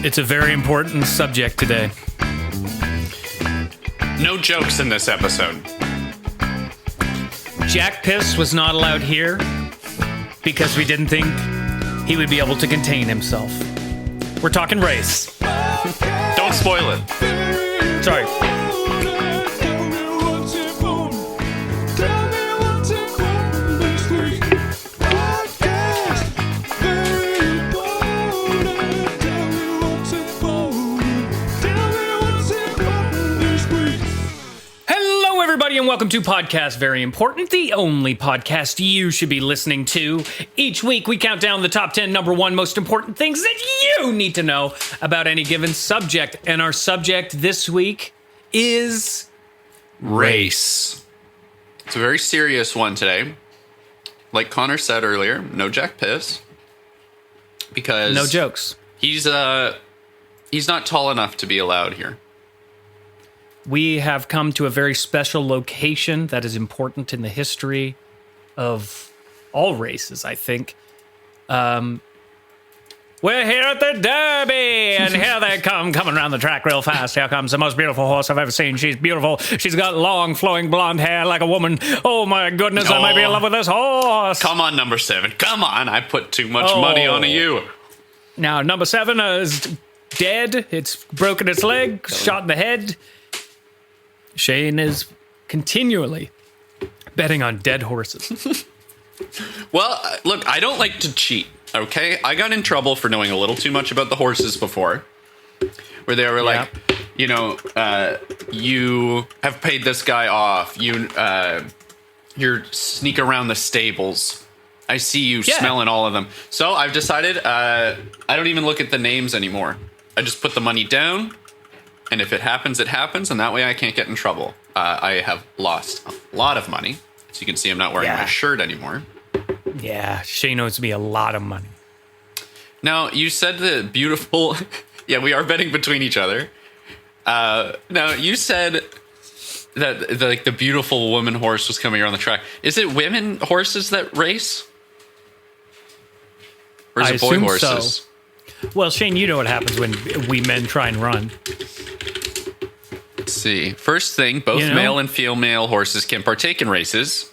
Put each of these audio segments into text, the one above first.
It's a very important subject today. No jokes in this episode. Jack Piss was not allowed here because we didn't think he would be able to contain himself. We're talking race. Don't spoil it. Sorry. And welcome to Podcast Very Important, the only podcast you should be listening to. Each week, we count down the top 10 number one most important things that you need to know about any given subject. And our subject this week is race. It's a very serious one today. Like Connor said earlier, no Jack Piss. Because no jokes. He's not tall enough to be allowed here. We have come to a very special location that is important in the history of all races, I think. We're here at the Derby, and here they come, coming around the track real fast. Here comes the most beautiful horse I've ever seen. She's beautiful. She's got long, flowing blonde hair like a woman. Oh, my goodness, I might be in love with this horse. Come on, number 7. Come on, I put too much money on you. Now, number 7 is dead. It's broken its leg, shot in the head. Shane is continually betting on dead horses. Well, look, I don't like to cheat, okay? I got in trouble for knowing a little too much about the horses before, where they were like, you know, you have paid this guy off. You're sneak around the stables. I see you smelling all of them. So I've decided I don't even look at the names anymore. I just put the money down. And if it happens, it happens, and that way I can't get in trouble. I have lost a lot of money. So you can see I'm not wearing my shirt anymore. Yeah, Shane owes me a lot of money. Now, you said the beautiful... yeah, we are betting between each other. Now, you said that the beautiful woman horse was coming around the track. Is it women horses that race? Or is it boy horses? So. Well, Shane, you know what happens when we men try and run. Let's see. First thing, both male and female horses can partake in races.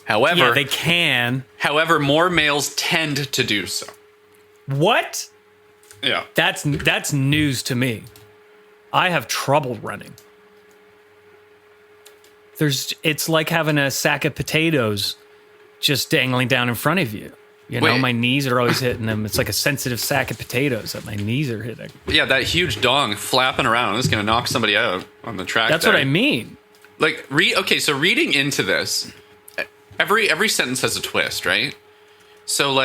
However, they can. However, more males tend to do so. What? Yeah. That's news to me. I have trouble running. It's like having a sack of potatoes just dangling down in front of you. You know, my knees are always hitting them. It's like a sensitive sack of potatoes that my knees are hitting. Yeah, that huge dong flapping around is going to knock somebody out on the track. That's what I mean. Like, so reading into this, every sentence has a twist, right? So,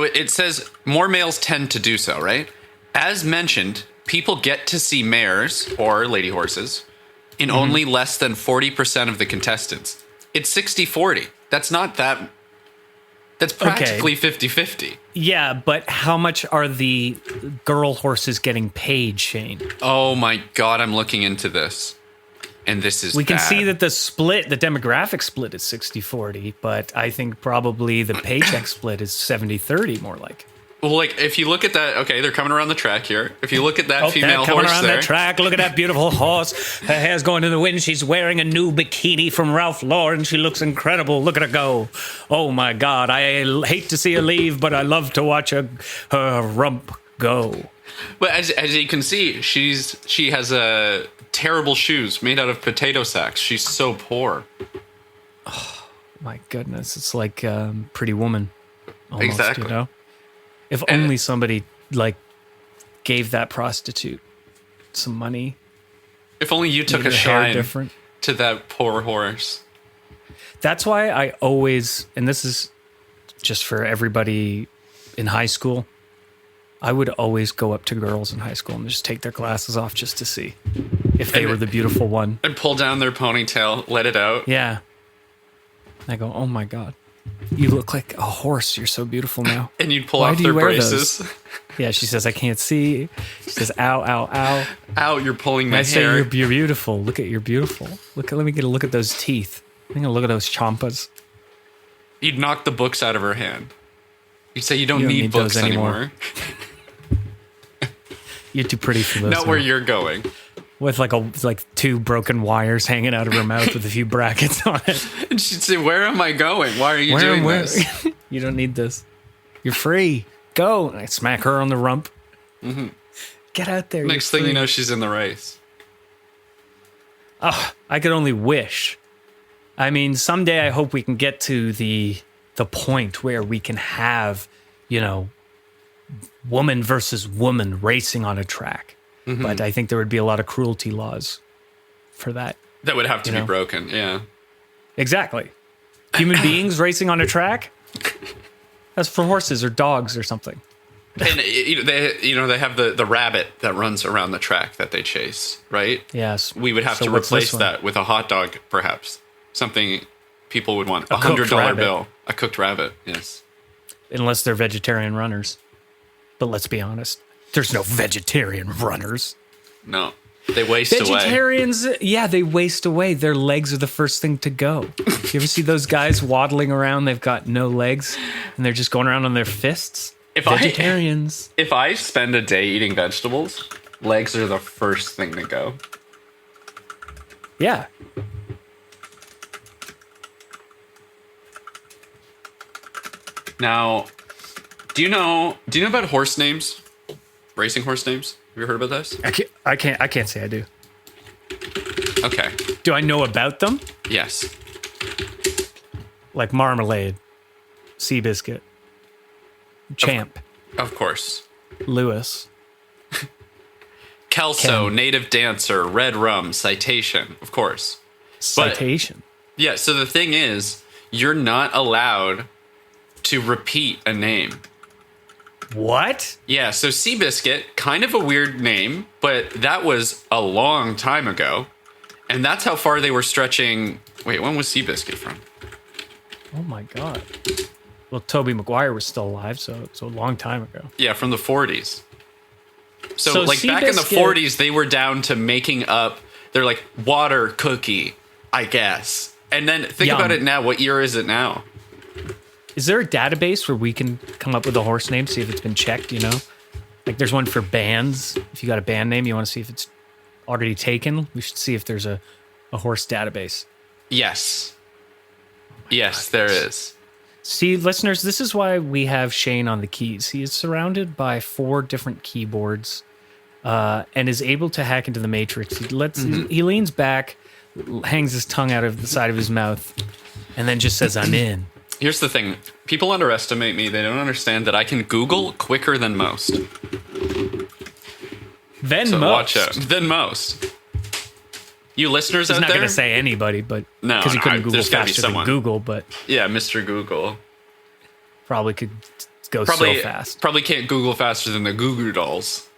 it says more males tend to do so, right? As mentioned, people get to see mares, or lady horses, in only less than 40% of the contestants. It's 60-40. That's not that... That's practically 50-50. Yeah, but how much are the girl horses getting paid, Shane? Oh my God, I'm looking into this. And this is We can see that the demographic split is 60-40, but I think probably the paycheck split is 70-30 more like. Well, like, if you look at that, okay, they're coming around the track here. If you look at that female coming horse around there. That track, look at that beautiful horse. Her hair's going in the wind. She's wearing a new bikini from Ralph Lauren. She looks incredible. Look at her go. Oh, my God. I hate to see her leave, but I love to watch her rump go. But as you can see, she has terrible shoes made out of potato sacks. She's so poor. Oh, my goodness. It's like Pretty Woman. Almost, exactly. You know? If only somebody, gave that prostitute some money. If only you took a shine to that poor horse. That's why I always, and this is just for everybody in high school, I would always go up to girls in high school and just take their glasses off just to see if they were the beautiful one. And pull down their ponytail, let it out. Yeah. And I go, oh my God. You look like a horse. You're so beautiful now. And you'd pull off their braces. Yeah, she says, I can't see. She says, ow, ow, ow. Ow, you're pulling my hair. I say, you're beautiful. Look at you're beautiful. Let me get a look at those teeth. I'm going to look at those chompas. You'd knock the books out of her hand. You'd say, you don't need books anymore. You're too pretty for this. Not where you're going. With like two broken wires hanging out of her mouth with a few brackets on it. And she'd say, "Where am I going? Why are you doing this? You don't need this. You're free. Go." And I smack her on the rump. Mm-hmm. Get out there. Next thing you know, she's in the race. Oh, I could only wish. I mean, someday I hope we can get to the point where we can have, woman versus woman racing on a track. Mm-hmm. But I think there would be a lot of cruelty laws for that. That would have to be broken, yeah. Exactly. Human beings racing on a track? That's for horses or dogs or something. And they have the rabbit that runs around the track that they chase, right? Yes. We would have to replace that with a hot dog, perhaps. Something people would want. $100 bill. A cooked rabbit, yes. Unless they're vegetarian runners. But let's be honest. There's no vegetarian runners. No. They waste away. Vegetarians, yeah, they waste away. Their legs are the first thing to go. You ever see those guys waddling around? They've got no legs, and they're just going around on their fists. Vegetarians. If I spend a day eating vegetables, legs are the first thing to go. Yeah. Now, do you know about horse names? Racing horse names? Have you heard about this? I can't say I do. Okay. Do I know about them? Yes. Like Marmalade, Seabiscuit, Champ. Of course. Lewis. Kelso, Native Dancer, Red Rum, Citation, of course. Citation. Yeah, so the thing is, you're not allowed to repeat a name. What? Yeah, so Seabiscuit, kind of a weird name, but that was a long time ago. And that's how far they were stretching. Wait, when was Seabiscuit from? Oh my God. Well, Tobey Maguire was still alive, so it's a long time ago. Yeah, from the 40s. So like Seabiscuit, back in the 40s, they were down to making up, they're like water cookie, I guess. And then think about it now. What year is it now? Is there a database where we can come up with a horse name, see if it's been checked, Like there's one for bands. If you got a band name, you want to see if it's already taken. We should see if there's a horse database. Yes. Yes, there is. See, listeners, this is why we have Shane on the keys. He is surrounded by 4 different keyboards and is able to hack into the matrix. He leans back, hangs his tongue out of the side of his mouth, and then just says, "I'm in." Here's the thing. People underestimate me. They don't understand that I can Google quicker than most. Watch out. Than most. You listeners out there? He's not going to say anybody, but because he couldn't Google faster than Google, but yeah, Mr. Google probably could go so fast. Probably can't Google faster than the Goo Dolls.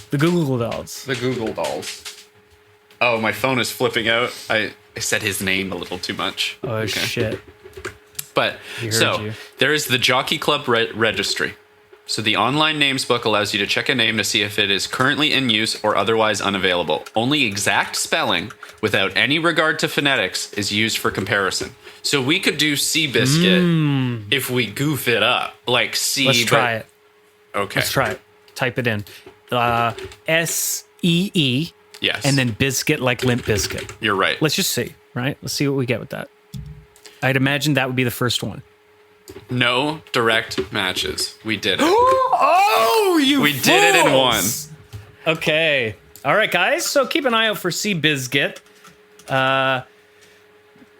The Google Dolls. The Google Dolls. Oh, my phone is flipping out. I said his name a little too much. Oh, okay. Shit. But there is the Jockey Club registry. So the online names book allows you to check a name to see if it is currently in use or otherwise unavailable. Only exact spelling, without any regard to phonetics, is used for comparison. So we could do Seabiscuit if we goof it up, like C. Let's try it. Okay. Let's try it. Type it in. SEE. Yes. And then biscuit like Limp Biscuit. You're right. Let's just see, right? Let's see what we get with that. I'd imagine that would be the first one. No direct matches. We did it. We did it in one. Okay. All right, guys. So keep an eye out for Seabiscuit.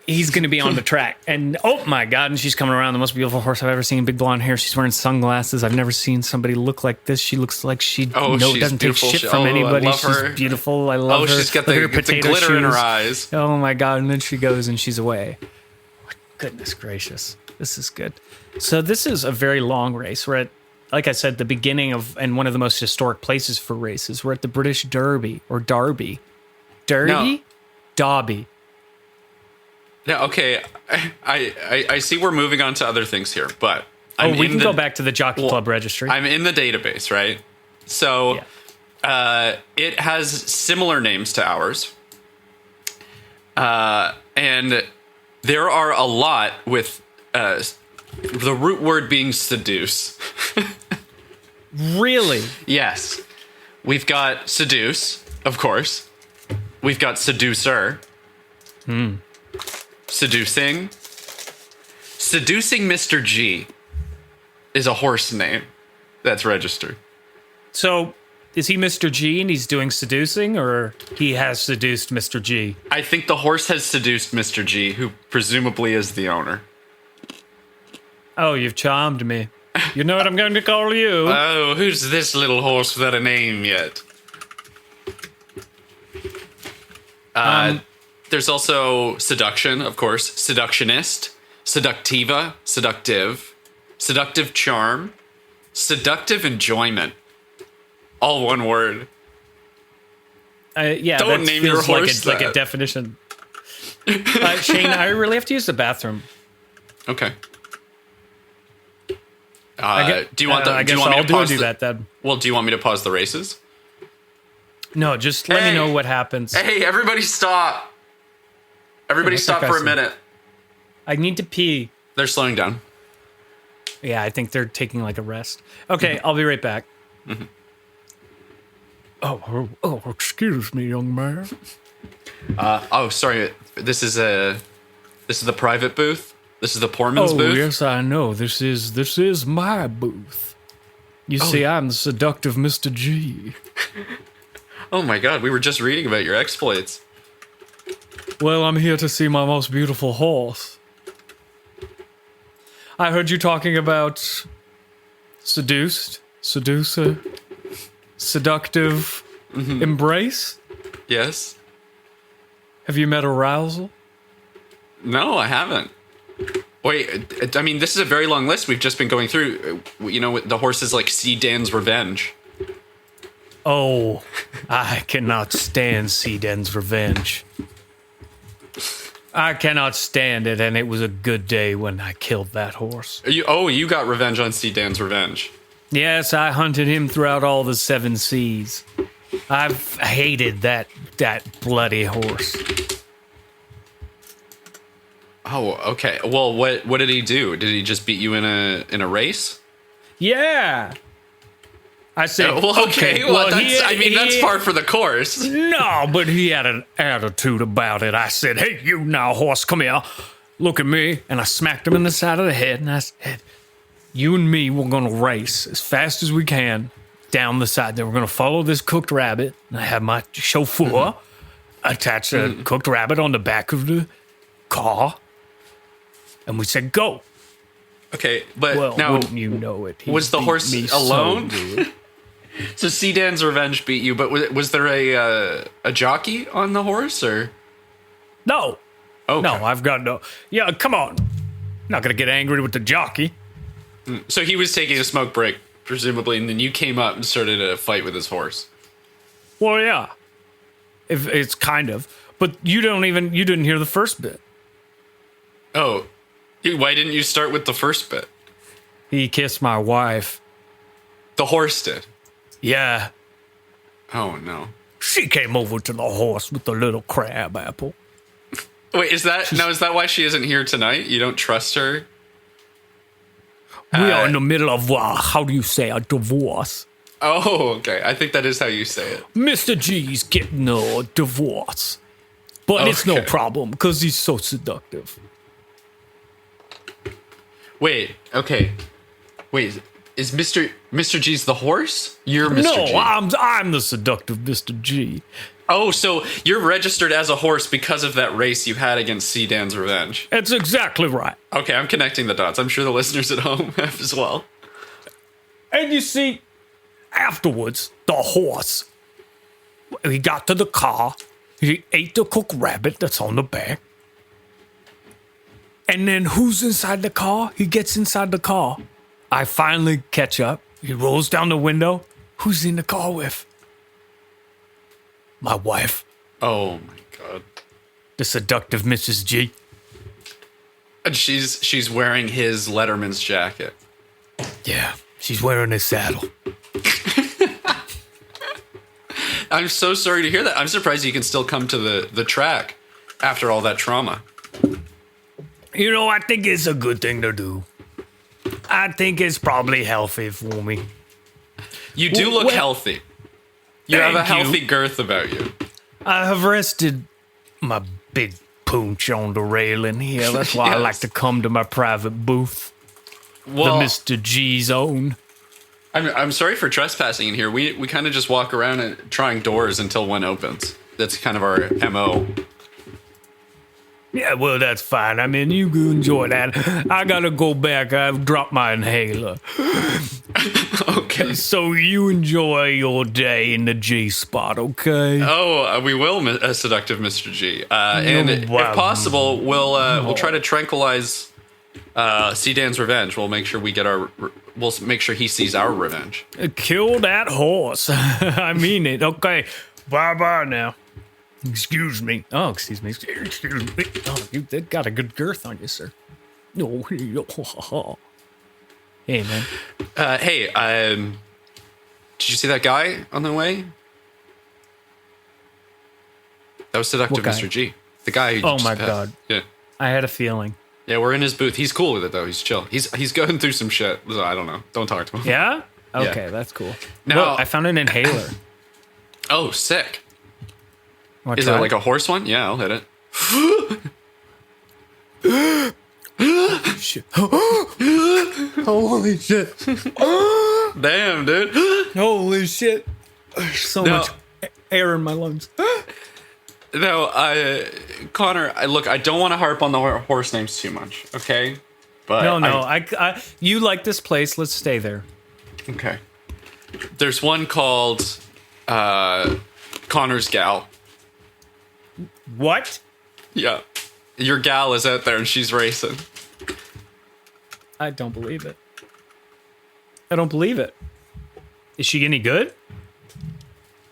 He's going to be on the track. And oh my God, and she's coming around. The most beautiful horse I've ever seen. Big blonde hair. She's wearing sunglasses. I've never seen somebody look like this. She looks like she doesn't take shit from anybody. I love she's her. Beautiful. I love her. She's got the glitter in her eyes. Oh my God. And then she goes and she's away. Goodness gracious. This is good. So this is a very long race. We're at, like I said, the beginning of, and one of the most historic places for races. We're at the British Derby or Derby. Derby? No. Derby. Yeah, okay. I see we're moving on to other things here, but we can go back to the Jockey Club registry. I'm in the database, right? So it has similar names to ours. And there are a lot with the root word being seduce. Really? Yes. We've got seduce, of course. We've got seducer. Seducing. Seducing Mr. G is a horse name that's registered. So, is he Mr. G and he's doing seducing, or he has seduced Mr. G? I think the horse has seduced Mr. G, who presumably is the owner. Oh, you've charmed me. You know what I'm going to call you? Oh, who's this little horse without a name yet? There's also seduction, of course. Seductionist. Seductiva. Seductive. Seductive charm. Seductive enjoyment. All one word. Yeah, Don't that name your feels horse like a that. definition. Shane, I really have to use the bathroom. Okay. I Do you want the? I Do guess you want me I'll to pause do the, that then. Well, do you want me to pause the races? No, just let me know what happens. Hey, everybody stop! Everybody what's stop that guy for a saying? minute. I need to pee. They're slowing down. Yeah, I think they're taking like a rest. Okay, I'll be right back. Oh, excuse me, young man. Oh, sorry. This is the private booth. This is the poor man's booth. Yes, I know. This is my booth. You see, I'm the seductive Mr. G. Oh my God, we were just reading about your exploits. Well, I'm here to see my most beautiful horse. I heard you talking about seduced, seducer, seductive embrace. Yes. Have you met arousal? No, I haven't. Wait, I mean, this is a very long list we've just been going through. You know, the horses like See Dan's Revenge. Oh, I cannot stand Seaden's revenge. I cannot stand it, and it was a good day when I killed that horse. You got revenge on See Dan's Revenge. Yes, I hunted him throughout all the 7 seas. I've hated that bloody horse. Oh, okay. Well, what did he do? Did he just beat you in a race? Yeah. I said, okay. Well, that's par for the course. No, but he had an attitude about it. I said, hey, you now, horse, come here. Look at me. And I smacked him in the side of the head, and I said, you and me, we're going to race as fast as we can down the side. Then we're going to follow this cooked rabbit. And I have my chauffeur attach a cooked rabbit on the back of the car. And we said, go. Okay, but Well, now, wouldn't you know it? He was the beat horse me alone? so good. So See Dan's Revenge beat you, but was there a jockey on the horse, or? No. Okay. No, I've got no. Yeah, come on. Not going to get angry with the jockey. So he was taking a smoke break, presumably, and then you came up and started a fight with his horse. Well, yeah. If it's kind of. But you didn't hear the first bit. Oh, why didn't you start with the first bit? He kissed my wife. The horse did. Yeah. Oh, no. She came over to the horse with the little crab apple. Wait, is that why she isn't here tonight? You don't trust her? We are in the middle of, how do you say, a divorce. Oh, okay. I think that is how you say it. Mr. G's getting a divorce. But it's no Okay. problem because he's so seductive. Wait, okay. Wait, is Mr. G's the horse? You're Mr. No, G. I'm the seductive Mr. G. Oh, so you're registered as a horse because of that race you had against See Dan's Revenge. That's exactly right. Okay, I'm connecting the dots. I'm sure the listeners at home have as well. And you see, afterwards, the horse, he got to the car, he ate the cooked rabbit that's on the back. And then who's inside the car? He gets inside the car. I finally catch up. He rolls down the window. Who's he in the car with? My wife, Oh my god. the seductive Mrs. G. And she's wearing his Letterman's jacket. Yeah, she's wearing a saddle. I'm so sorry to hear that. I'm surprised you can still come to the track after all that trauma. You know, I think it's a good thing to do. I think it's probably healthy for me. You do look Well- healthy. You have a Thank you. healthy girth about you. I have rested my big poonch on the railing here. That's why I Yes. like to come to my private booth, Well, the Mr. G's own. I'm sorry for trespassing in here. We kind of just walk around and trying doors until one opens. That's kind of our MO. Yeah, well, that's fine. I mean, you can enjoy that. I gotta go back. I've dropped my inhaler. Okay. So you enjoy your day in the G spot, okay? Oh, we will, seductive Mr. G. And if wow. possible, we'll try to tranquilize Sedan's revenge. We'll make sure we get we'll make sure he sees our revenge. Kill that horse. I mean it. Okay. Bye-bye now. Excuse me. Oh, excuse me. Excuse me. Oh, you got a good girth on you, sir. Oh, hey, man. Hey, did you see that guy on the way? That was seductive What guy? Mr. G. The guy who Oh just my passed. God. Yeah. I had a feeling. Yeah, we're in his booth. He's cool with it though. He's chill. He's going through some shit. So I don't know. Don't talk to him. Yeah? Yeah. Okay, that's cool. Now- Look, I found an inhaler. Oh, sick. Want Is to it try like a horse one? Yeah, I'll hit it. Shit. Holy shit. Damn, dude. Holy shit. There's so No. much air in my lungs. No, Connor, look, I don't want to harp on the horse names too much, okay? But No, I you like this place. Let's stay there. Okay. There's one called Connor's gal. What? Yeah. Your gal is out there and she's racing. I don't believe it. I don't believe it. Is she any good?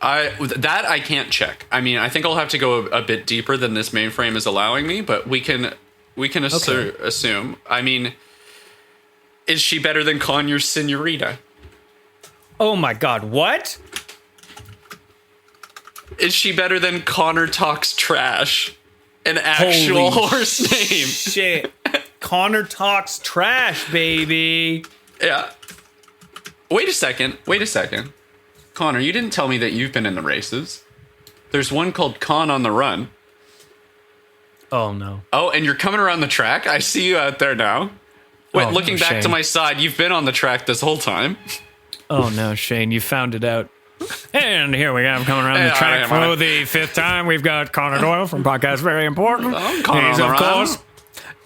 I can't check. I mean, I think I'll have to go a bit deeper than this mainframe is allowing me, but we can assume. I mean, is she better than Connor's senorita? Oh my god, what? Is she better than Connor Talks Trash? An actual Holy horse name. Shit. Connor talks trash, baby. Yeah. Wait a second. Connor, you didn't tell me that you've been in the races. There's one called Con on the Run. Oh no. Oh, and you're coming around the track? I see you out there now. Wait, Oh, looking no, back to Shane. my side, you've been on the track this whole time. Oh no, Shane, you found it out. And here we have coming around the Yeah, track yeah, for man. the 5th time. We've got Connor Doyle from Podcast Very Important. Connor He's, on the of Run. course,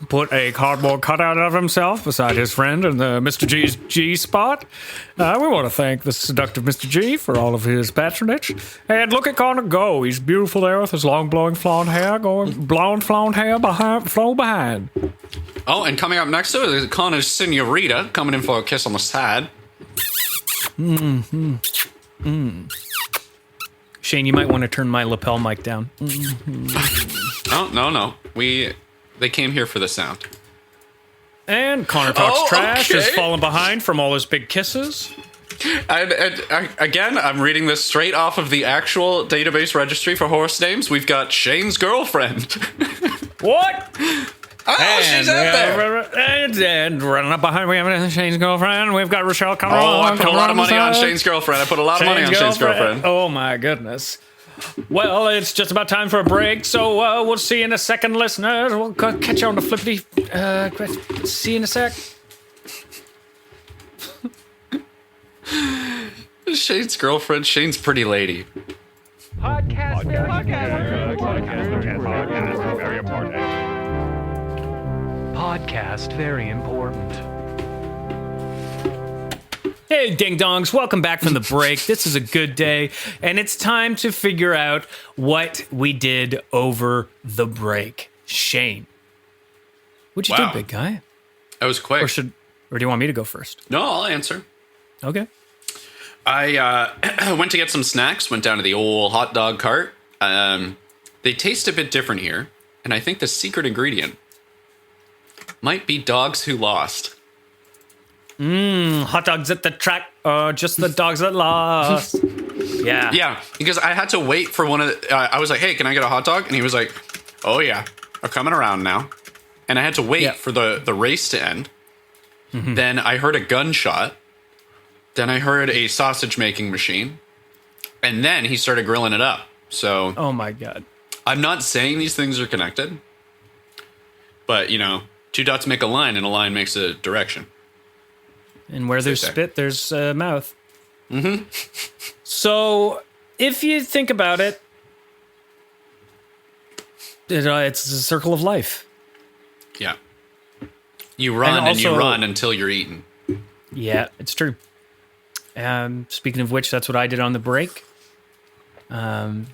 put a cardboard cutout of himself beside his friend in the Mr. G's G spot. We want to thank the seductive Mr. G for all of his patronage. And look at Connor go. He's beautiful there with his long blowing blonde hair flow behind. Oh, and coming up next to it is Connor's senorita coming in for a kiss on the side. Shane, you might want to turn my lapel mic down. Oh, no. They came here for the sound. And Connor talks Oh, trash is okay. falling behind from all his big kisses. Again, I'm reading this straight off of the actual database registry for horse names. We've got Shane's girlfriend. What? Oh, she's out there. And running up behind, we have Shane's girlfriend. We've got Rochelle coming Oh, along. I put a lot of money on Shane's girlfriend. Shane's girlfriend. Oh my goodness. Well, it's just about time for a break, so we'll see you in a second, listeners. We'll catch you on the flippity. See you in a sec. Shane's girlfriend, Shane's pretty lady. Podcast very important. Hey, ding dongs, welcome back from the break. This is a good day, and it's time to figure out what we did over the break. Shane, what'd you Wow. do, big guy? That was quick. Or do you want me to go first? No, I'll answer. Okay. I went to get some snacks, went down to the old hot dog cart. They taste a bit different here, and I think the secret ingredient might be dogs who lost. Hot dogs at the track, just the dogs that lost. Yeah. Yeah, because I had to wait for one of the, I was like, hey, can I get a hot dog? And he was like, oh yeah, I'm coming around now. And I had to wait for the race to end. Mm-hmm. Then I heard a gunshot. Then I heard a sausage making machine. And then he started grilling it up. So Oh my God. I'm not saying these things are connected, but, you know, two dots make a line and a line makes a direction. And where there's there. spit, there's mouth. Mm-hmm. So if you think about it, it's a circle of life. Yeah. You run and you also- run until you're eaten. Yeah, it's true. Speaking of which, that's what I did on the break. I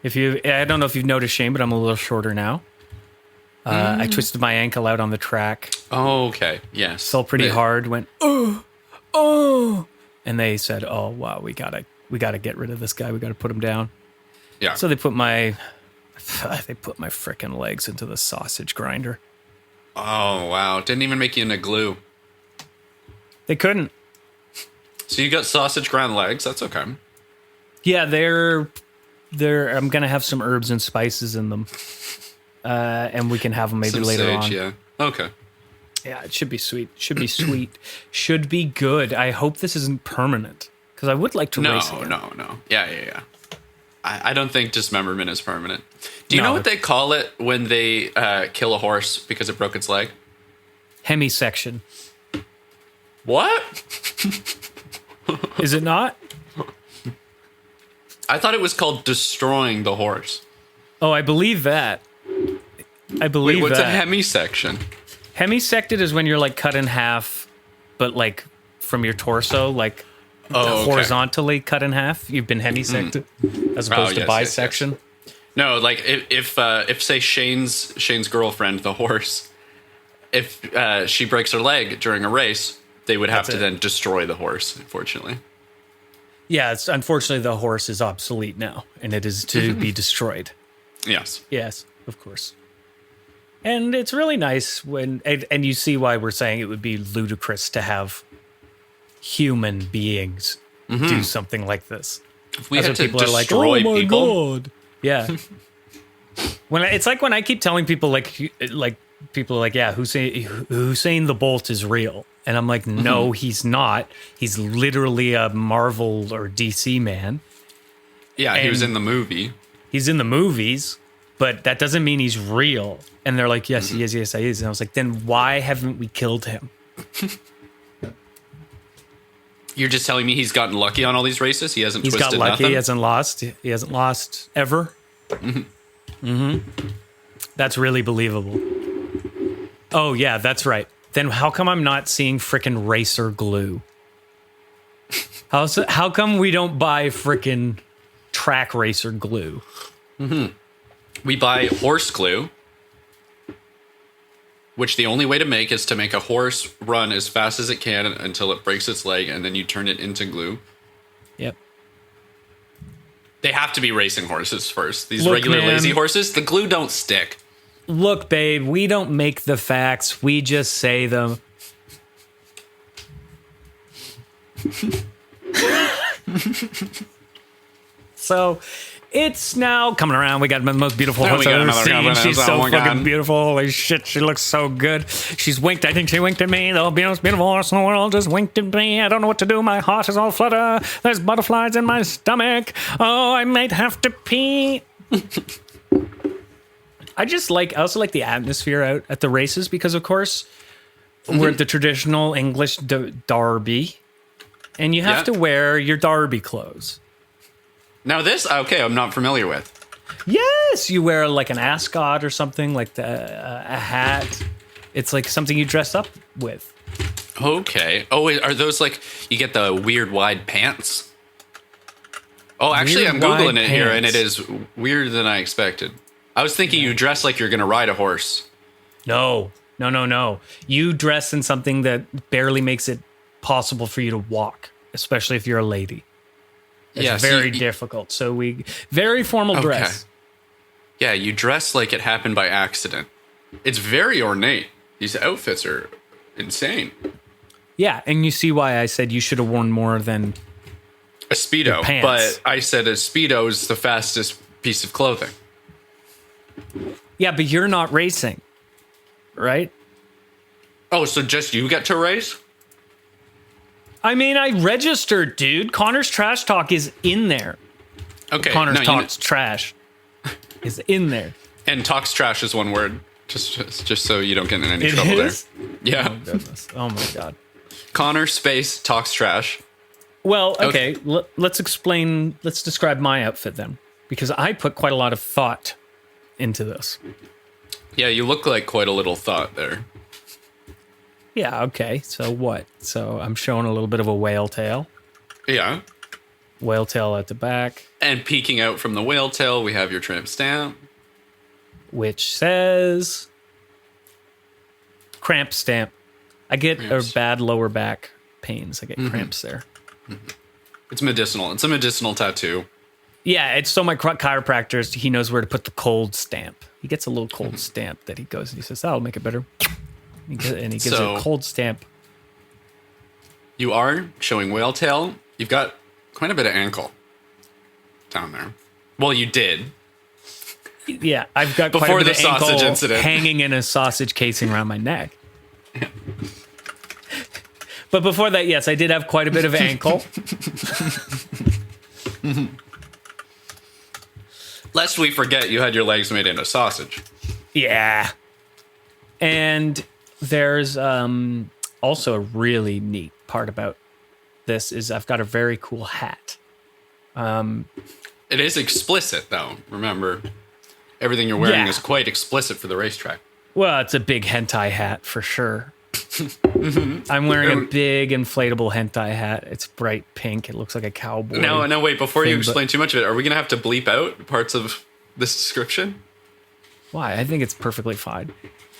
don't know if you've noticed, Shane, but I'm a little shorter now. I twisted my ankle out on the track. Oh, okay. Yes. Felt pretty hard. Went oh, and they said, "Oh wow, we gotta get rid of this guy. We gotta put him down." Yeah. So they put my frickin' legs into the sausage grinder. Oh, wow. Didn't even make you into glue. They couldn't. So you got sausage ground legs. That's okay. Yeah, they're. I'm gonna have some herbs and spices in them, and we can have them maybe Some later sage, on. yeah. Okay. Yeah, it should be sweet. Should be sweet. Should be good. I hope this isn't permanent because I would like to race again. No. Yeah. I don't think dismemberment is permanent. Do you No. know what they call it when they kill a horse because it broke its leg? Hemisection. What? Is it not? I thought it was called destroying the horse. Oh, I believe that. I believe Wait, what's a that. hemisection? Hemisected is when you're like cut in half, but like from your torso, like Oh, okay. horizontally cut in half. You've been hemisected as opposed to yes, bisection. yes. No, like if say Shane's girlfriend, the horse, if she breaks her leg during a race, they would have That's to it. then destroy the horse. Unfortunately. Yeah, unfortunately the horse is obsolete now, and it is to be destroyed. Yes. Yes, of course. And it's really nice when, and you see why we're saying it would be ludicrous to have human beings do something like this. If we That's had what to people are like, destroy oh my people. God. Yeah. It's like when I keep telling people like people are like, yeah, Hussein the Bolt is real. And I'm like, no, he's not. He's literally a Marvel or DC man. Yeah, he was And- in the movie. He's in the movies, but that doesn't mean he's real. And they're like, yes, he is, yes, he is. And I was like, then why haven't we killed him? You're just telling me he's gotten lucky on all these races? He hasn't He's got twisted lucky. nothing? He hasn't lost. He hasn't lost ever. That's really believable. Oh, yeah, that's right. Then how come I'm not seeing frickin' racer glue? How come we don't buy frickin' track racer glue? We buy horse glue, which the only way to make is to make a horse run as fast as it can until it breaks its leg, and then you turn it into glue. Yep. They have to be racing horses first. These Look, regular man. lazy horses, the glue don't stick. Look, babe, we don't make the facts. We just say them. So it's now coming around. We got the most beautiful There horse we I've go, ever another seen. compliment. She's Oh so my fucking God. beautiful. Holy shit, she looks so good. She's winked. I think she winked at me. The most beautiful horse in the world just winked at me. I don't know what to do. My heart is all flutter. There's butterflies in my stomach. Oh, I might have to pee. I also like the atmosphere out at the races because, of course, we're at the traditional English derby, and you have Yeah. to wear your derby clothes. Now this, okay, I'm not familiar with. Yes, you wear like an ascot or something, like a hat. It's like something you dress up with. Okay. Oh, wait, are those like, you get the weird wide pants? Oh, actually, Weird I'm Googling wide it here, and it pants. is weirder than I expected. I was thinking you dress like you're going to ride a horse. No. You dress in something that barely makes it possible for you to walk, especially if you're a lady. It's Yeah, so very you- difficult. So very formal dress. Yeah, you dress like it happened by accident. It's very ornate. These outfits are insane. Yeah, and you see why I said you should have worn more than A Speedo, pants. but I said a Speedo is the fastest piece of clothing. Yeah, but you're not racing, right? Oh, so just you get to race? I mean, I registered, dude. Connor's Trash Talk is in there. Okay. Connor's no, Talks Trash is in there. And talks trash is one word. Just so you don't get in any It trouble is? there. Yeah. Oh, goodness. Oh, my God. Connor space talks trash. Well, okay. Let's describe my outfit then. Because I put quite a lot of thought into this. Yeah, you look like quite a little thought there. Yeah, okay. So what? So I'm showing a little bit of a whale tail. Yeah. Whale tail at the back. And peeking out from the whale tail, we have your tramp stamp. Which says cramp stamp. I get Cramps. a bad lower back pains. I get cramps there. It's medicinal. It's a medicinal tattoo. Yeah, it's so my chiropractor, he knows where to put the cold stamp. He gets a little cold stamp that he goes and he says, that'll make it better. And he gives it a cold stamp. You are showing whale tail. You've got quite a bit of ankle down there. Well, you did. Yeah, I've got quite Before a bit the of ankle sausage incident. hanging in a sausage casing around my neck. But before that, yes, I did have quite a bit of ankle. Lest we forget, you had your legs made into sausage. Yeah. And there's also a really neat part about this is I've got a very cool hat. It is explicit, though. Remember, everything you're wearing Yeah. is quite explicit for the racetrack. Well, it's a big hentai hat for sure. I'm wearing a big inflatable hentai hat. It's bright pink. It looks like a cowboy. No, wait. Before you thing, explain too much of it, are we going to have to bleep out parts of this description? Why? I think it's perfectly fine.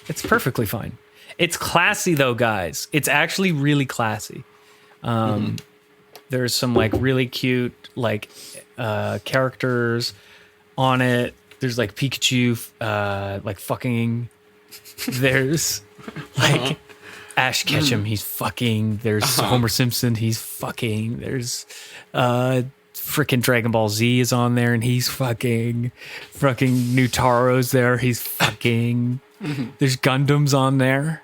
It's perfectly fine. It's classy though, guys. It's actually really classy. There's some like really cute like characters on it. There's like Pikachu like fucking. There's like Ash Ketchum, he's fucking. There's Homer Simpson, he's fucking. There's freaking Dragon Ball Z is on there and he's fucking. Fucking Nutaro's there, he's fucking. There's Gundams on there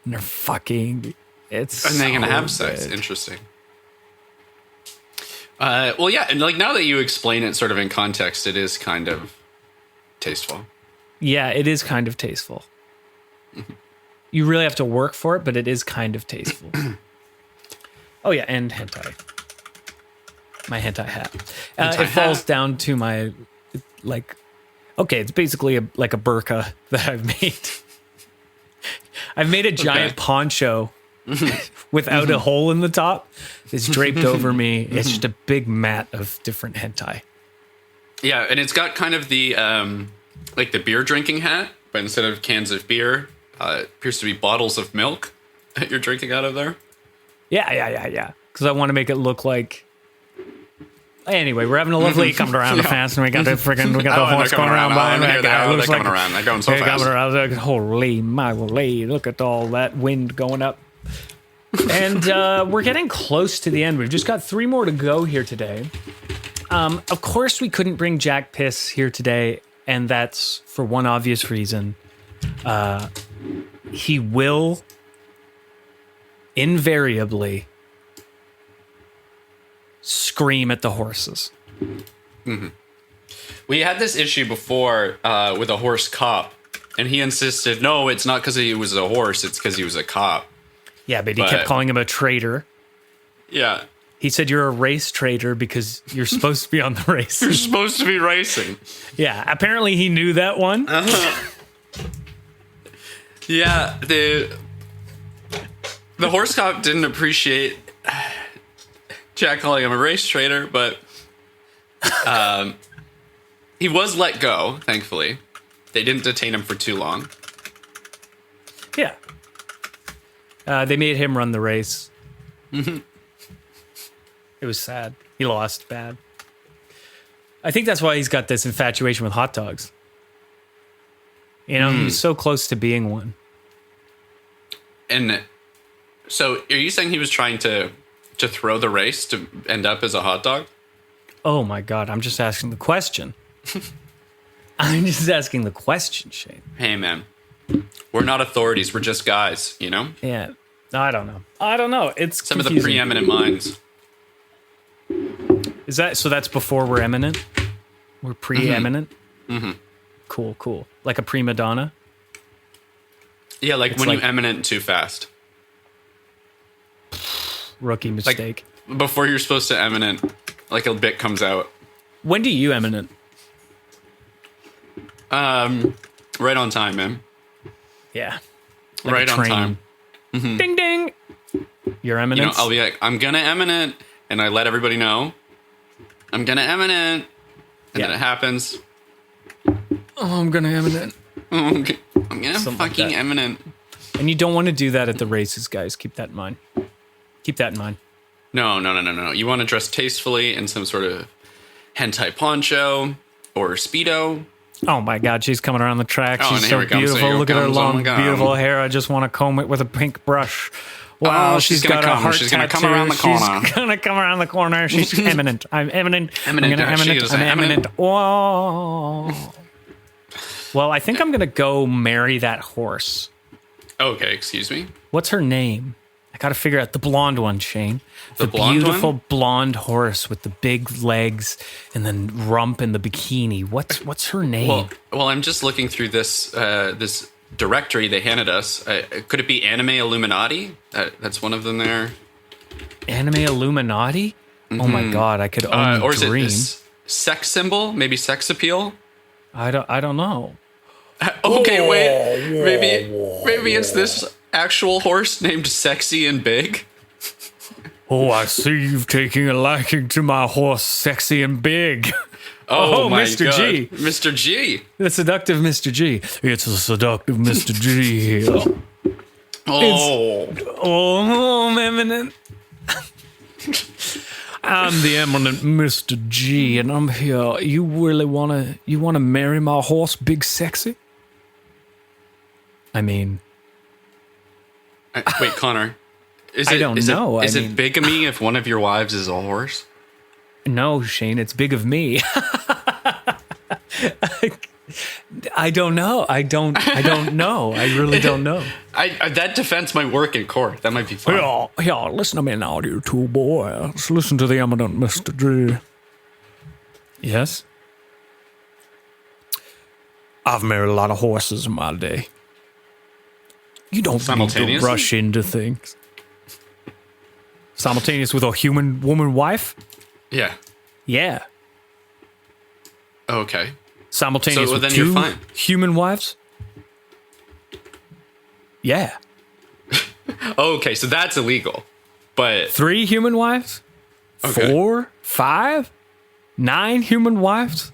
and they're fucking. It's And they're going to so have sex. good. Interesting. Well, yeah, and like now that you explain it sort of in context, it is kind of tasteful. Yeah, it is kind of tasteful. You really have to work for it, but it is kind of tasteful. Oh yeah, and hentai. My hentai hat. Hentai it falls hat? down to my like. Okay, it's basically like a burqa that I've made. I've made a giant poncho without a hole in the top. It's draped over me. It's just a big mat of different hentai. Yeah, and it's got kind of the like the beer drinking hat, but instead of cans of beer, it appears to be bottles of milk that you're drinking out of there. Yeah. Because I want to make it look like. Anyway, we're having a lovely coming around fast, and we got the horse going around by. They're coming around. They're going so They're fast. coming around. Like, holy moly! Look at all that wind going up. And we're getting close to the end. We've just got 3 more to go here today. Of course, we couldn't bring Jack Piss here today, and that's for one obvious reason. He will invariably scream at the horses. We had this issue before with a horse cop, and he insisted, no, it's not because he was a horse, it's because he was a cop. Yeah, but he kept calling him a traitor. Yeah. He said you're a race traitor because you're supposed to be on the race. You're supposed to be racing. Yeah, apparently he knew that one. Yeah, the horse cop didn't appreciate Jack calling him a race traitor, but he was let go, thankfully. They didn't detain him for too long. Yeah. They made him run the race. It was sad. He lost bad. I think that's why he's got this infatuation with hot dogs. You know, he was so close to being one. And so are you saying he was trying to throw the race to end up as a hot dog? Oh my God, I'm just asking the question. I'm just asking the question, Shane. Hey, man. We're not authorities. We're just guys, you know? Yeah. I don't know. It's Some of the confusing. preeminent minds. Is that so? That's before we're eminent. We're preeminent. Mm-hmm. Cool. Like a prima donna. Yeah, like It's when like- you eminent too fast. Rookie mistake. Before you're supposed to eminent, like a bit comes out. When do you eminent? Right on time, man. Yeah. Like Right a on train. time. Ding ding. Your You eminence. know, I'll be like, I'm gonna eminent, and I let everybody know. I'm gonna eminent, and then Yeah. it happens. Oh, I'm gonna eminent. I'm gonna Something like fucking that. eminent. And you don't want to do that at the races, guys. Keep that in mind. Keep that in mind. No. You want to dress tastefully in some sort of hentai poncho or speedo. Oh my God, she's coming around the track. Oh, and She's here so it comes, beautiful. here it Look at her comes. Oh my long, God. beautiful hair. I just want to comb it with a pink brush. Wow, Oh, she's got gonna a come. heart She's gonna come tattoo. around the corner. She's gonna come around the corner. She's eminent. I'm eminent. Eminent, I'm gonna she eminent. is I'm eminent. eminent. Whoa. Well, I think I'm gonna go marry that horse. Okay, excuse me. What's her name? I gotta figure out the blonde one, Shane. The blonde beautiful one? blonde horse with the big legs and then rump and the bikini. What's her name? Well, I'm just looking through this this directory they handed us. Could it be Anime Illuminati? That's one of them there. Anime Illuminati? Oh my God, I could only Or is dream. it sex symbol? Maybe sex appeal? I don't know. Okay, wait. Maybe it's this actual horse named Sexy and Big. Oh, I see you've taken a liking to my horse, Sexy and Big. Oh, my Mr. God. G. Mr. G. The seductive Mr. G. It's a seductive Mr. G here. Oh. Oh, I'm eminent. I'm the eminent Mr. G, and I'm here. You really wanna marry my horse, Big Sexy? I mean, Wait, Connor. I don't know. Is I it mean- bigamy if one of your wives is a horse? no, Shane, it's big of me. I don't know. I don't know. I really don't know. I that defends my work in court. That might be fun. Yeah, listen to me now, you two boys. Listen to the eminent Mr. G. Yes? I've married a lot of horses in my day. You don't need to Simultaneously? rush into things. Simultaneous with a human woman wife? Yeah. Yeah. Okay. Simultaneous So with then you're two fine. human wives? Yeah. Okay, so that's illegal. But 3 human wives? Okay. 4? 5? 9 human wives?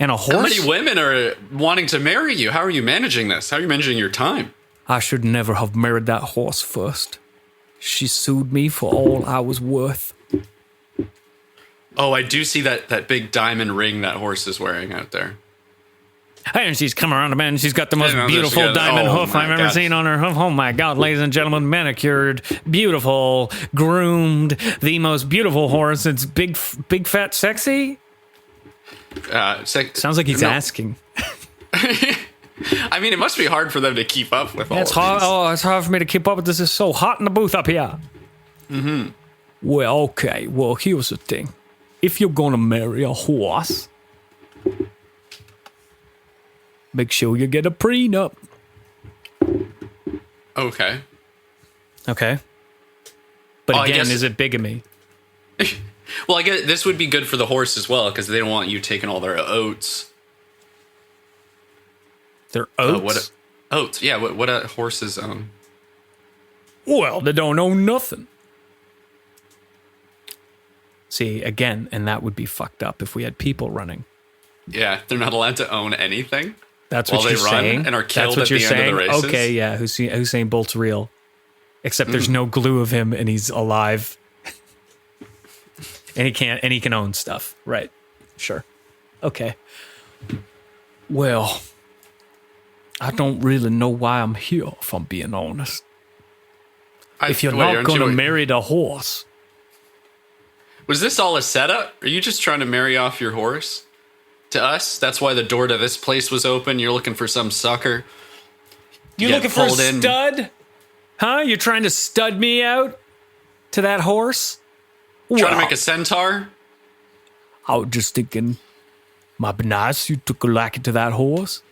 And a horse? how many women are wanting to marry you? How are you managing this? How are you managing your time? I should never have married that horse first. She sued me for all I was worth. Oh, I do see that big diamond ring that horse is wearing out there. And she's come around the bend. And she's got the most Yeah, no, beautiful she's got- diamond oh hoof my I've ever God. seen on her hoof. Oh my God, ladies and gentlemen, manicured, beautiful, groomed, the most beautiful horse. It's big, fat, sexy. Sounds like he's No. asking. I mean, it must be hard for them to keep up with all It's of hard. these. Oh, it's hard for me to keep up with this. It's so hot in the booth up here. Mm-hmm. Well, okay. Well, here's the thing. If you're gonna marry a horse, make sure you get a prenup. Okay. Okay. But Oh, I again, guess- is it bigamy? Well, I guess this would be good for the horse as well because they don't want you taking all their oats. They're oats. What? Oats? Yeah. What a horse's Well, they don't own nothing. See, again, and that would be fucked up if we had people running. Yeah, they're not allowed to own anything. That's While what they you're run saying. and are killed That's what at you're the end saying. of the races? Okay, yeah. Hussein Bolt's real, except there's no glue of him, and he's alive, and he can own stuff. Right? Sure. Okay. Well, I don't really know why I'm here, if I'm being honest. If you're not going to marry the horse, Was this all a setup? Are you just trying to marry off your horse to us? That's why the door to this place was open. You're looking for some sucker. you're get looking for a pulled in. stud. Huh? You're trying to stud me out to that horse? Trying to make a centaur? I was just thinking, might be nice. You took a liking to that horse.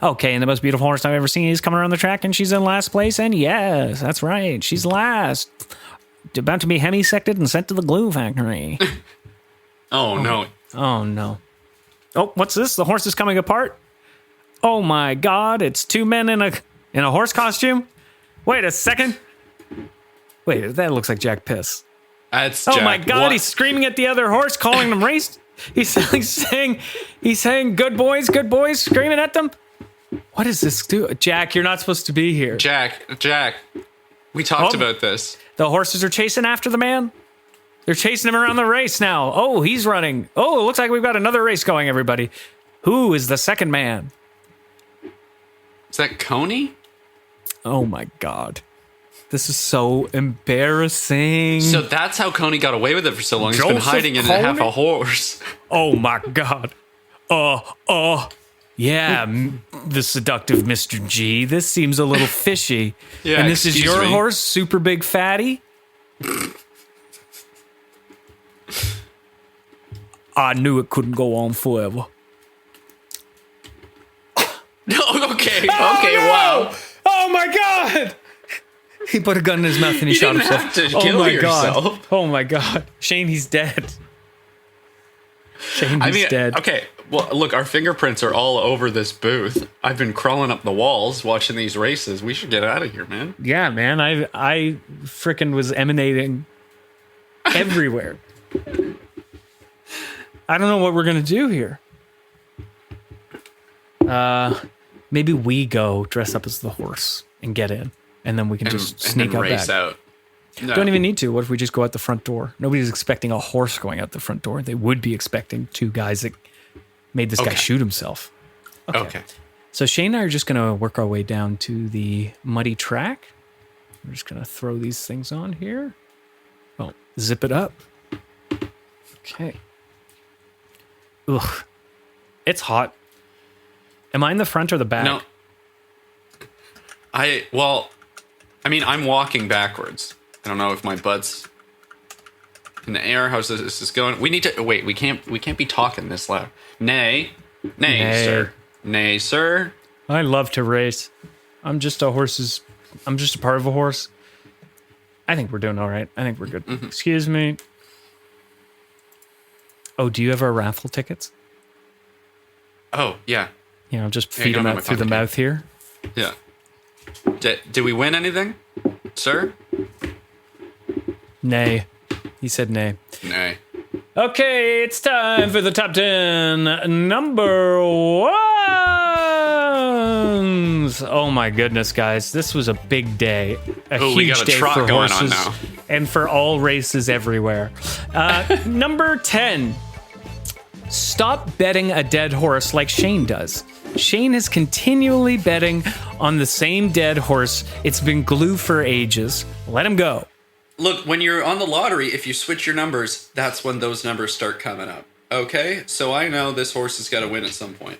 Okay, and the most beautiful horse I've ever seen is coming around the track, and she's in last place. And yes, that's right, she's last. About to be hemisected and sent to the glue factory. Oh, no. Oh, no. Oh, what's this? The horse is coming apart? Oh, my God, it's two men in a horse costume? Wait a second. Wait, that looks like Jack Piss. That's Oh Jack. my God! What? He's screaming at the other horse, calling them race. He's saying, "Good boys, screaming at them. What does this do, Jack? You're not supposed to be here. Jack. We talked about this. The horses are chasing after the man. They're chasing him around the race now. Oh, he's running. Oh, it looks like we've got another race going. Everybody, who is the second man? Is that Coney? Oh my God. This is so embarrassing. So that's how Coney got away with it for so long. He's been Joseph hiding in Coney? half a horse. Oh my God. Yeah, the seductive Mr. G. This seems a little fishy. Yeah, and this is excuse your me. horse, Super Big Fatty? I knew it couldn't go on forever. No, okay, Oh, okay, no! wow. Oh my God! He put a gun in his mouth and he You shot didn't himself. have to Oh kill my yourself. God. Oh my God. Shane, he's dead. Shane, he's dead. Okay, well, look, our fingerprints are all over this booth. I've been crawling up the walls watching these races. We should get out of here, man. Yeah, man. I frickin' was emanating everywhere. I don't know what we're gonna do here. Maybe we go dress up as the horse and get in, and then we can just sneak and out race back. out. No. Don't even need to. What if we just go out the front door? Nobody's expecting a horse going out the front door. They would be expecting two guys that made this guy Okay. shoot himself. Okay. So Shane and I are just going to work our way down to the muddy track. We're just going to throw these things on here. Oh, zip it up. Okay. Ugh. It's hot. Am I in the front or the back? No. I'm walking backwards. I don't know if my butt's in the air. How's this going? We need to wait. We can't be talking this loud. Nay, sir. Nay, sir. I love to race. I'm just a part of a horse. I think we're doing all right. I think we're good. Mm-hmm. Excuse me. Oh, do you have our raffle tickets? Oh, yeah. You know, just Yeah, feed you don't them know out my through the pocket. mouth here. Yeah. Did we win anything, sir? Nay. He said nay. Nay. Okay, it's time for the top 10 number ones. Oh my goodness, guys. This was a big day. A Oh, huge we got a day trot for going on horses now. and for all races everywhere. Number 10. Stop betting a dead horse like Shane does. Shane is continually betting on the same dead horse. It's been glue for ages. Let him go. Look, when you're on the lottery, if you switch your numbers, that's when those numbers start coming up. Okay? So I know this horse has got to win at some point.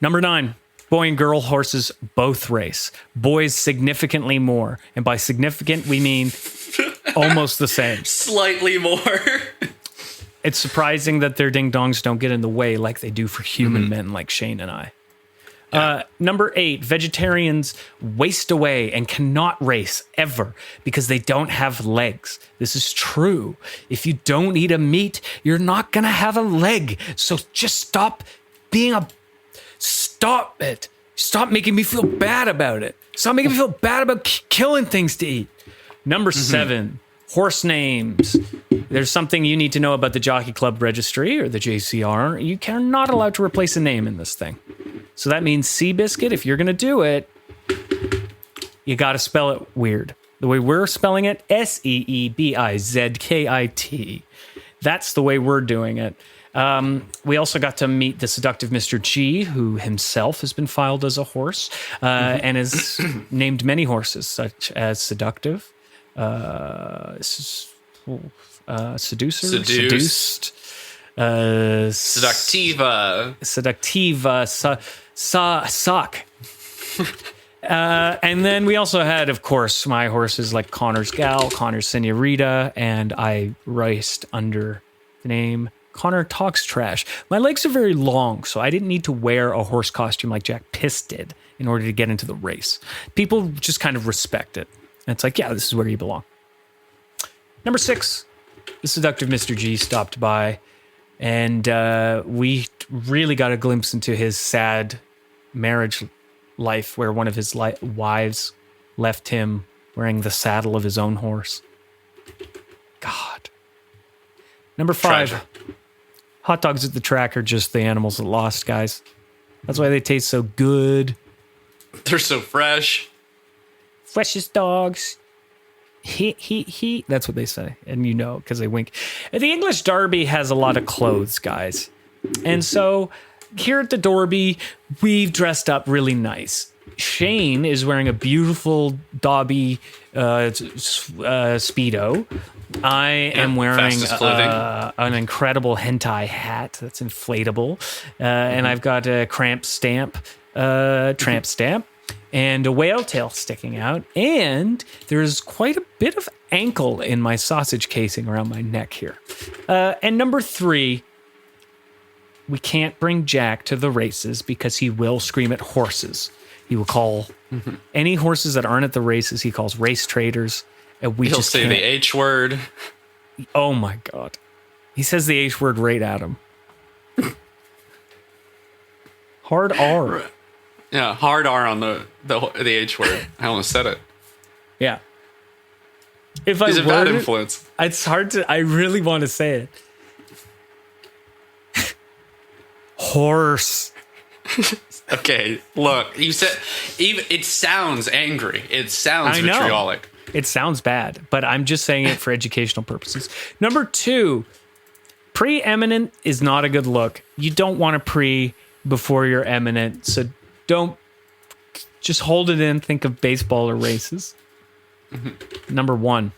Number 9. Boy and girl horses both race. Boys significantly more. And by significant, we mean almost the same. Slightly more. It's surprising that their ding-dongs don't get in the way like they do for human men like Shane and I. Number 8, vegetarians waste away and cannot race ever because they don't have legs. This is true. If you don't eat a meat, you're not going to have a leg. So just stop it. Stop making me feel bad about it. Stop making me feel bad about killing things to eat. Number 7, horse names. There's something you need to know about the Jockey Club Registry or the JCR. You are not allowed to replace a name in this thing. So that means Seabiscuit, if you're going to do it, you got to spell it weird. The way we're spelling it, Seebizkit. That's the way we're doing it. We also got to meet the seductive Mr. G, who himself has been filed as a horse and has named many horses, such as Seductive, Seducer, Seduced. Seductiva. Seductiva, Sock. And then we also had, of course, my horses like Connor's Gal, Connor's Senorita, and I raced under the name Connor Talks Trash. My legs are very long, so I didn't need to wear a horse costume like Jack Piss did in order to get into the race. People just kind of respect it. And it's like, yeah, this is where you belong. Number 6, the seductive Mr. G stopped by, and we really got a glimpse into his sad marriage life where one of his wives left him wearing the saddle of his own horse. God. Number 5, Tragic. hot dogs at the track are just the animals that lost, guys. That's why they taste so good. They're so fresh. Freshest dogs. He. That's what they say. And you know, because they wink. And the English Derby has a lot of clothes, guys. And so here at the Derby, we've dressed up really nice. Shane is wearing a beautiful Dobby Speedo. I am wearing fastest clothing. an incredible hentai hat that's inflatable. And I've got a tramp stamp, and a whale tail sticking out. And there's quite a bit of ankle in my sausage casing around my neck here. And number 3, we can't bring Jack to the races because he will scream at horses. He will call any horses that aren't at the races, he calls race traders. And we He'll just say can't. the H word. Oh my God. He says the H word right at him. Hard R. Yeah, hard R on the H word. I almost said it. Yeah. If He's I a bad word it, influence. it's hard to. I really want to say it. Horse. Okay, look, you said even it sounds angry. It sounds I know. vitriolic. It sounds bad, but I'm just saying it for educational purposes. Number 2, preeminent is not a good look. You don't want to pre before you're eminent, so don't just hold it in. Think of baseball or races. Number 1,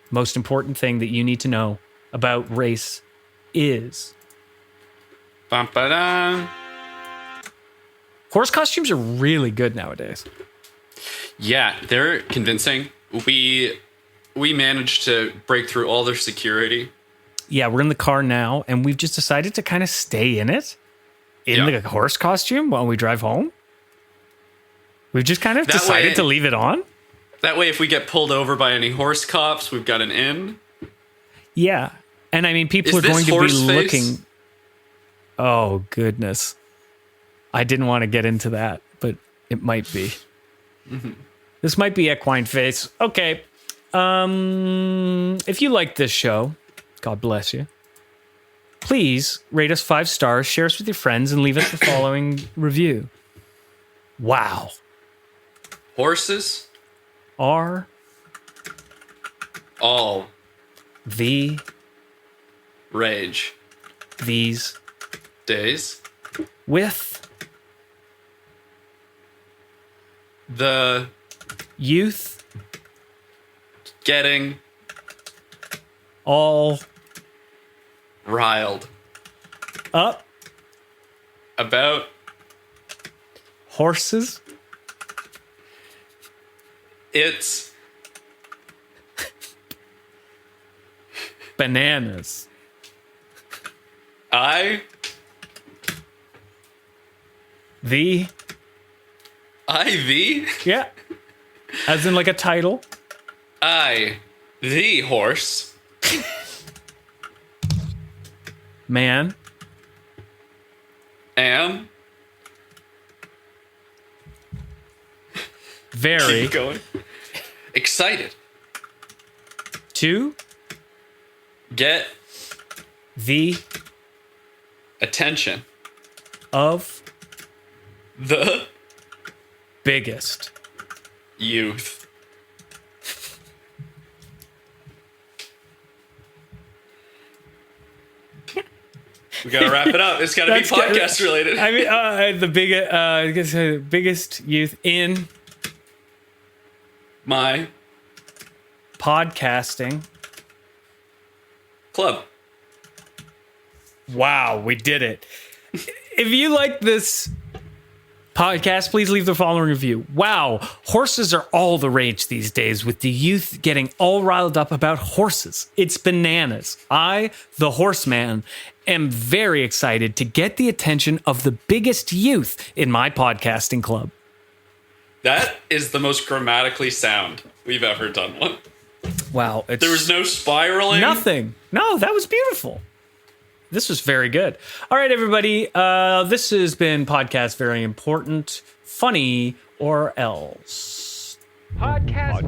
most important thing that you need to know about race is Bum-ba-dum. horse costumes are really good nowadays. Yeah, they're convincing. We managed to break through all their security. Yeah, we're in the car now, and we've just decided to kind of stay in it, in Yeah. the horse costume while we drive home. We've just kind of That decided way- to leave it on. That way, if we get pulled over by any horse cops, we've got an in. Yeah, and I mean, people Is are this going to be horse face? looking. Oh goodness, I didn't want to get into that, but it might be. This might be equine face. Okay, if you like this show, God bless you. Please rate us 5 stars, share us with your friends, and leave us the following review. Wow. Horses, Are all the rage. these Days. with The youth getting all riled up about horses? its Bananas. I The the yeah, as in like a title. the horse Man, am very keep going excited to get the attention of the biggest. youth. We gotta wrap it up. It's gotta be That's good. podcast related. I mean, the biggest, I guess, biggest youth in My podcasting. club. Wow, we did it. If you like this podcast, please leave the following review. Wow, horses are all the rage these days, with the youth getting all riled up about horses. It's bananas. I, the horseman, am very excited to get the attention of the biggest youth in my podcasting club. That is the most grammatically sound we've ever done one. Wow. There was no spiraling. Nothing. No, that was beautiful. This was very good. All right, everybody. This has been Podcast Very Important. Funny or else. Podcast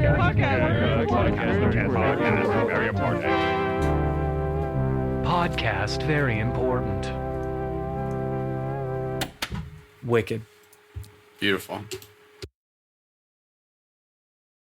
very important. Podcast Very Important. Wicked. Beautiful.